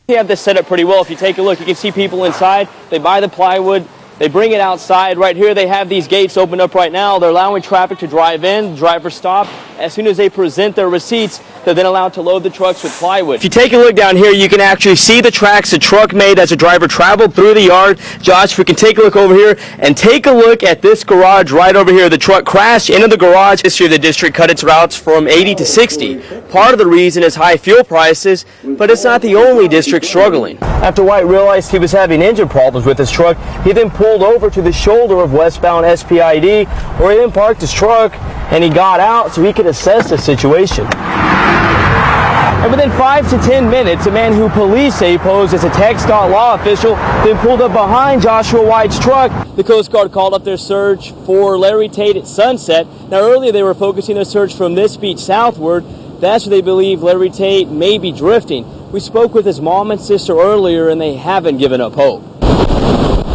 They have this set up pretty well. If you take a look, you can see people inside. They buy the plywood. They bring it outside. Right here, they have these gates opened up right now. They're allowing traffic to drive in. Drivers stop. As soon as they present their receipts, they're then allowed to load the trucks with plywood. If you take a look down here, you can actually see the tracks the truck made as the driver traveled through the yard. Josh, we can take a look over here and take a look at this garage right over here. The truck crashed into the garage. This year, the district cut its routes from 80 to 60. Part of the reason is high fuel prices, but it's not the only district struggling. After White realized he was having engine problems with his truck, he then pulled over to the shoulder of westbound SPID, where he then parked his truck and he got out so he could assess the situation. And within 5 to 10 minutes, a man who police say posed as a TxDOT law official then pulled up behind Joshua White's truck. The Coast Guard called up their search for Larry Tate at sunset. Now earlier they were focusing their search from this beach southward. That's where they believe Larry Tate may be drifting. We spoke with his mom and sister earlier and they haven't given up hope.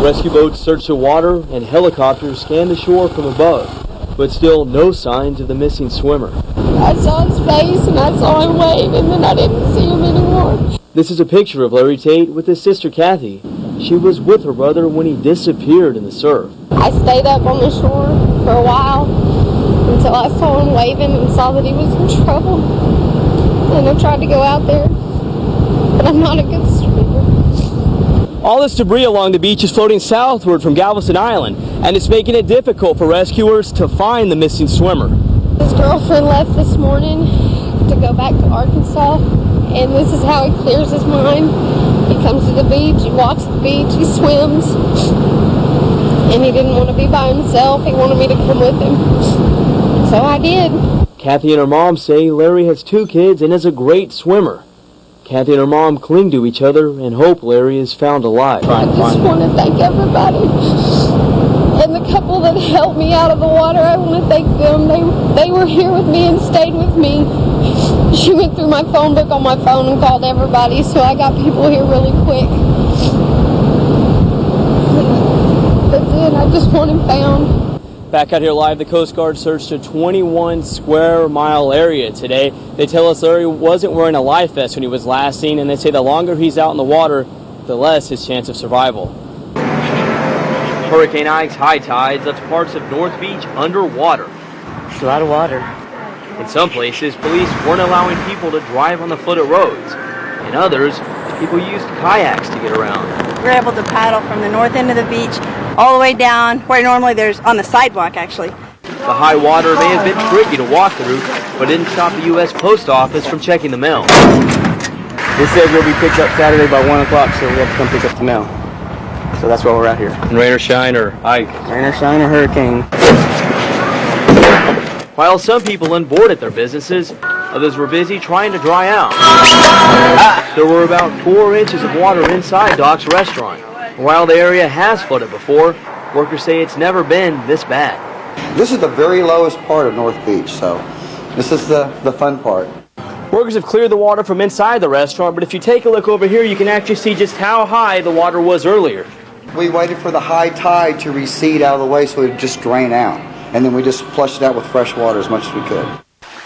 Rescue boats search the water and helicopters scan the shore from above, but still no signs of the missing swimmer. I saw his face and I saw him wave and then I didn't see him anymore. This is a picture of Larry Tate with his sister Kathy. She was with her brother when he disappeared in the surf. I stayed up on the shore for a while until I saw him waving and saw that he was in trouble. And I tried to go out there, but I'm not a good swimmer. All this debris along the beach is floating southward from Galveston Island, and it's making it difficult for rescuers to find the missing swimmer. His girlfriend left this morning to go back to Arkansas, and this is how he clears his mind. He comes to the beach, he walks the beach, he swims, and he didn't want to be by himself. He wanted me to come with him, so I did. Kathy and her mom say Larry has 2 kids and is a great swimmer. Kathy and her mom cling to each other and hope Larry is found alive. I just want to thank everybody. And the couple that helped me out of the water, I want to thank them. They were here with me and stayed with me. She went through my phone book on my phone and called everybody, so I got people here really quick. That's it. I just want him found. Back out here live, the Coast Guard searched a 21 square mile area today. They tell us Larry wasn't wearing a life vest when he was last seen, and they say the longer he's out in the water, the less his chance of survival. Hurricane Ike's high tides left parts of North Beach underwater. It's a lot of water. In some places, police weren't allowing people to drive on the flooded roads. In others, people used kayaks to get around. We were able to paddle from the north end of the beach all the way down where normally there's on the sidewalk actually. The high water may have been tricky to walk through, but didn't stop the U.S. Post Office from checking the mail. This says we'll be picked up Saturday by 1 o'clock, so we have to come pick up the mail. So that's why we're out here. Rain or shine or Ike? Rain or shine or hurricane. While some people unboarded their businesses, others were busy trying to dry out. There were about 4 inches of water inside Doc's restaurant. While the area has flooded before, workers say it's never been this bad. This is the very lowest part of North Beach, so this is the fun part. Workers have cleared the water from inside the restaurant, but if you take a look over here, you can actually see just how high the water was earlier. We waited for the high tide to recede out of the way so it would just drain out, and then we just flushed it out with fresh water as much as we could.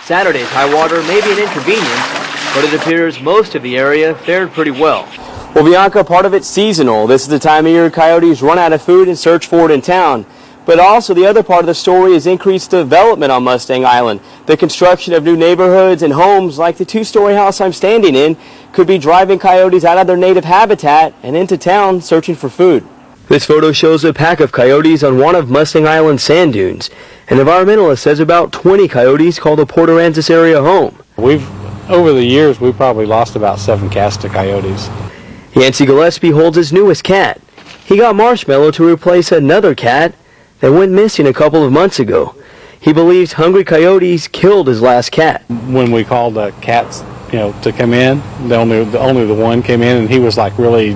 Saturday's high water may be an inconvenience, but it appears most of the area fared pretty well. Well, Bianca, part of it's seasonal. This is the time of year coyotes run out of food and search for it in town. But also the other part of the story is increased development on Mustang Island. The construction of new neighborhoods and homes like the 2-story house I'm standing in could be driving coyotes out of their native habitat and into town searching for food. This photo shows a pack of coyotes on one of Mustang Island's sand dunes. An environmentalist says about 20 coyotes call the Port Aransas area home. Over the years, we've probably lost about 7 cats to coyotes. Yancey Gillespie holds his newest cat. He got Marshmallow to replace another cat that went missing a couple of months ago. He believes hungry coyotes killed his last cat. When we called the cats, to come in, only the one came in, and he was like really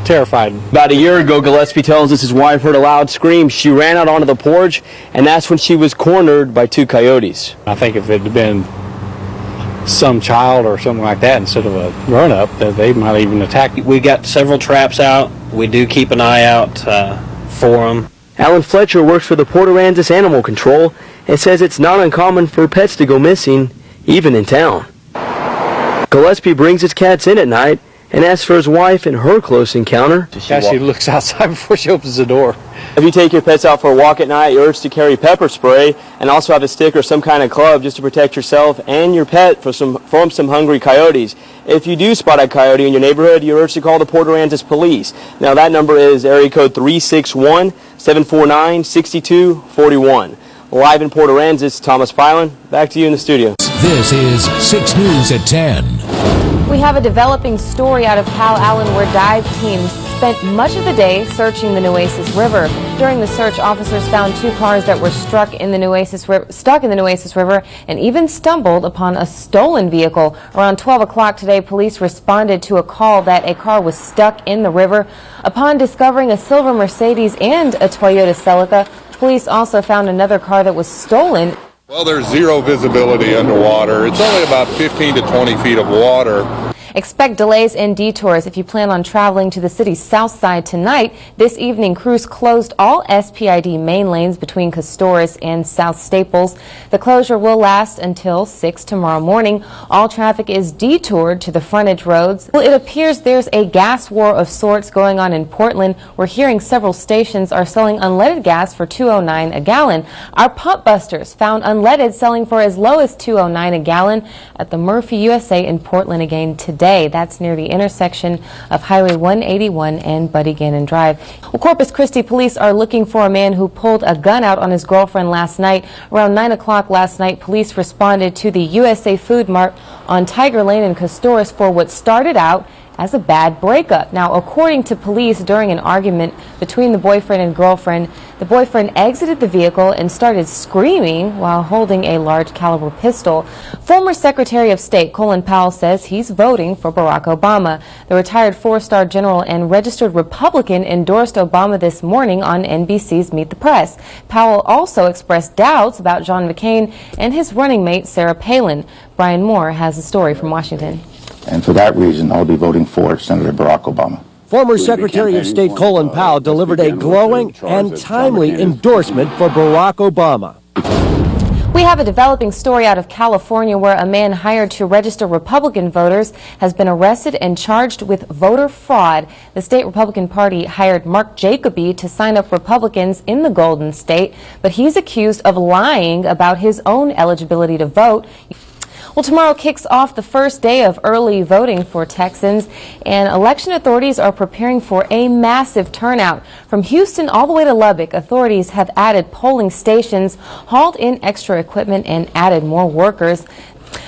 terrified. About a year ago, Gillespie tells us his wife heard a loud scream. She ran out onto the porch, and that's when she was cornered by 2 coyotes. I think if it had been some child or something like that instead of a grown-up, that they might even attack. We got several traps out. We do keep an eye out for them. Alan Fletcher works for the Port Aransas Animal Control and says it's not uncommon for pets to go missing, even in town. Gillespie brings his cats in at night And as for his wife and her close encounter, She looks outside before she opens the door. if you take your pets out for a walk at night, you're urged to carry pepper spray and also have a stick or some kind of club just to protect yourself and your pet from some hungry coyotes. If you do spot a coyote in your neighborhood, you're urged to call the Port Aransas Police. Now that number is area code 361-749-6241. Live in Port Aransas, Thomas Pylan. Back to you in the studio. This is 6 News at 10. We have a developing story out of Cal Allen where dive teams spent much of the day searching the Nueces River. During the search, officers found 2 cars that were stuck in the Nueces River and even stumbled upon a stolen vehicle. Around 12 o'clock today, police responded to a call that a car was stuck in the river. Upon discovering a silver Mercedes and a Toyota Celica, police also found another car that was stolen. Well, there's zero visibility underwater. It's only about 15 to 20 feet of water. Expect delays and detours if you plan on traveling to the city's south side tonight. This evening, crews closed all SPID main lanes between Castores and South Staples. The closure will last until 6 tomorrow morning. All traffic is detoured to the frontage roads. Well, it appears there's a gas war of sorts going on in Portland. We're hearing several stations are selling unleaded gas for $2.09 a gallon. Our pump busters found unleaded selling for as low as $2.09 a gallon at the Murphy USA in Portland again today. That's near the intersection of Highway 181 and Buddy Gannon Drive. Well, Corpus Christi police are looking for a man who pulled a gun out on his girlfriend last night. Around 9 o'clock last night, police responded to the USA Food Mart on Tiger Lane in Castores for what started out as a bad breakup. Now, according to police, during an argument between the boyfriend and girlfriend, the boyfriend exited the vehicle and started screaming while holding a large caliber pistol. Former Secretary of State Colin Powell says he's voting for Barack Obama. The retired 4-star general and registered Republican endorsed Obama this morning on NBC's Meet the Press. Powell also expressed doubts about John McCain and his running mate Sarah Palin. Brian Moore has a story from Washington. And for that reason, I'll be voting for Senator Barack Obama. Former Secretary of State Colin Powell delivered a glowing and timely endorsement for Barack Obama. We have a developing story out of California where a man hired to register Republican voters has been arrested and charged with voter fraud. The state Republican Party hired Mark Jacoby to sign up Republicans in the Golden State, but he's accused of lying about his own eligibility to vote. Well, tomorrow kicks off the first day of early voting for Texans, and election authorities are preparing for a massive turnout. From Houston all the way to Lubbock, authorities have added polling stations, hauled in extra equipment, and added more workers.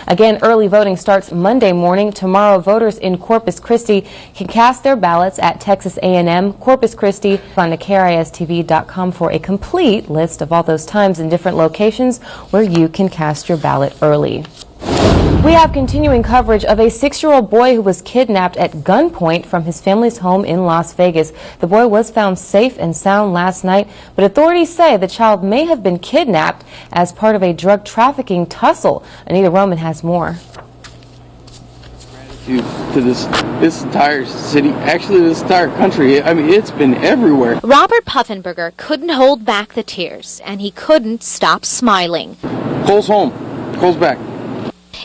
Again, early voting starts Monday morning. Tomorrow, voters in Corpus Christi can cast their ballots at Texas A&M, Corpus Christi, on the KRISTV.com for a complete list of all those times and different locations where you can cast your ballot early. We have continuing coverage of a 6-year-old boy who was kidnapped at gunpoint from his family's home in Las Vegas. The boy was found safe and sound last night, but authorities say the child may have been kidnapped as part of a drug trafficking tussle. Anita Roman has more. To this entire city, actually this entire country. I mean, it's been everywhere. Robert Puffenberger couldn't hold back the tears, and he couldn't stop smiling. Cole's home. Cole's back.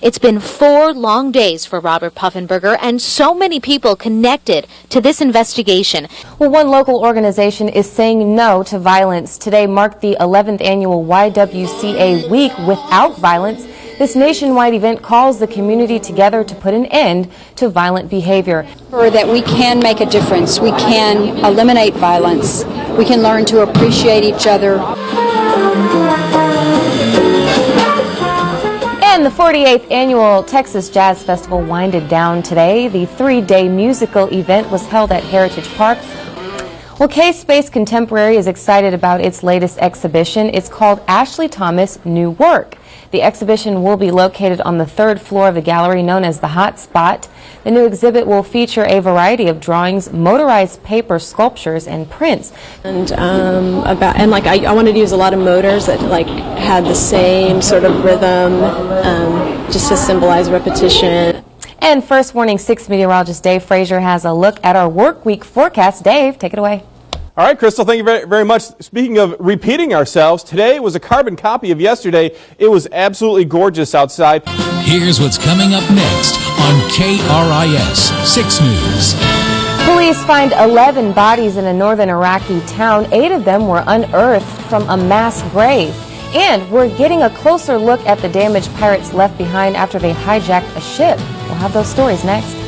It's been 4 long days for Robert Puffenberger and so many people connected to this investigation. Well, one local organization is saying no to violence. Today marked the 11th annual YWCA Week Without Violence. This nationwide event calls the community together to put an end to violent behavior. Or that we can make a difference. We can eliminate violence. We can learn to appreciate each other. And the 48th annual Texas Jazz Festival winded down today. The 3-day musical event was held at Heritage Park. Well, K-Space Contemporary is excited about its latest exhibition. It's called Ashley Thomas New Work. The exhibition will be located on the 3rd floor of the gallery known as the Hot Spot. The new exhibit will feature a variety of drawings, motorized paper sculptures, and prints. And I wanted to use a lot of motors that had the same sort of rhythm, just to symbolize repetition. And First Warning 6 meteorologist Dave Frazier has a look at our work week forecast. Dave, take it away. All right, Crystal, thank you very, very much. Speaking of repeating ourselves, today was a carbon copy of yesterday. It was absolutely gorgeous outside. Here's what's coming up next on KRIS 6 News. Police find 11 bodies in a northern Iraqi town. 8 of them were unearthed from a mass grave. And we're getting a closer look at the damage pirates left behind after they hijacked a ship. We'll have those stories next.